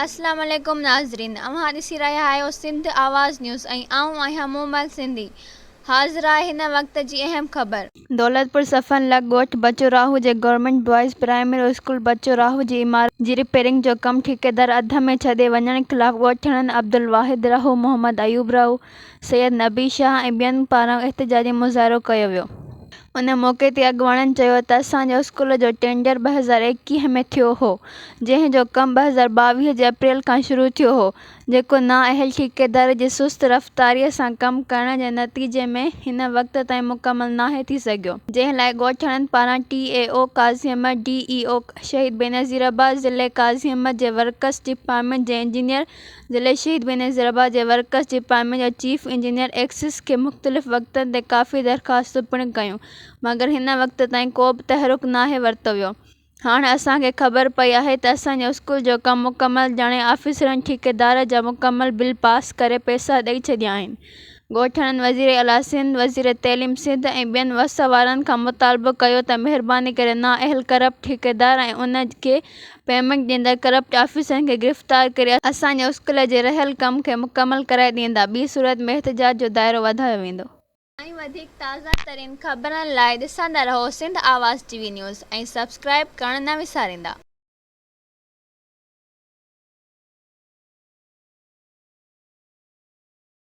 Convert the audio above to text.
अस्सलाम वालेकुम नाज़रीन, अव्हां ॾिसी रहिया आहियो सिंध आवाज़ न्यूज़ ऐं आऊं आहियां मोमल सिंधी। हाज़िर आहे हिन वक़्त जी अहम ख़बर। दौलतपुर सफ़न लॻ ॻोठ बच्चो राहू जे गवर्नमेंट बॉयज़ प्राइमरी स्कूल बच्चो राहू जी इमारत जी रिपेयरिंग जो कमु ठेकेदार अध में छॾे वञण ख़िलाफ़ ॻोठणनि अब्दुल वाहिद राहू, मोहम्मद अयूब राहू, सैयद नबी शाह ऐं ॿियनि पारां एहतिजाजी मुज़ाहिरो कयो वियो। उन मौक़े ते अॻवाननि चयो त असांजे स्कूल जो टेंडर 2021 में थियो हो, जंहिं जो कमु 2022 जे अप्रैल खां शुरू थियो हो, जेको नाअहल ठेकेदार जी सुस्त रफ़्तारीअ सां कमु करण जे नतीजे में हिन वक़्त ताईं मुकमल नाहे थी सघियो, जंहिं लाइ ॻोठणनि पारां TAO काज़ी अहमद, DEO शहीद बेनज़ीराबाद, ज़िले काज़ी अहमद जे वर्कस डिपार्टमेंट जे इंजीनियर, ज़िले शहीद बेनज़ीराबाद जे वर्कस डिपार्टमेंट जो चीफ इंजीनियर एक्सिस खे मुख़्तलिफ़ वक़्तनि ते काफ़ी दरख़्वास्तूं पिणु कयूं, मगर हिन वक़्त ताईं को बि तहरुक नाहे वरितो वियो। हाणे असांखे ख़बर पई आहे त असांजे स्कूल जो कमु मुकमल ॼाणे ऑफिसरनि ठेकेदार जा मुकमल बिल पास करे पैसा ॾेई छॾिया आहिनि। ॻोठणनि वज़ीर आला सिंध, वज़ीर तइलीम सिंध ऐं ॿियनि वस वारनि खां मुतालबो कयो त महिरबानी करे नाअहल करप्ट ठेकेदार ऐं उन खे पेमेंट ॾींदड़ करप्ट ऑफिसरनि खे गिरफ़्तार करे असांजे स्कूल जे रहियल कम खे मुकमल कराए ॾींदा। ॿी सूरत में एहतिजाज जो दाइरो वधायो वेंदो। ऐं वधीक ताज़ा तरीन ख़बरनि लाइ ॾिसंदा रहो सिंध आवाज़ TV न्यूज़ ऐं सब्सक्राइब करणु न विसारींदा।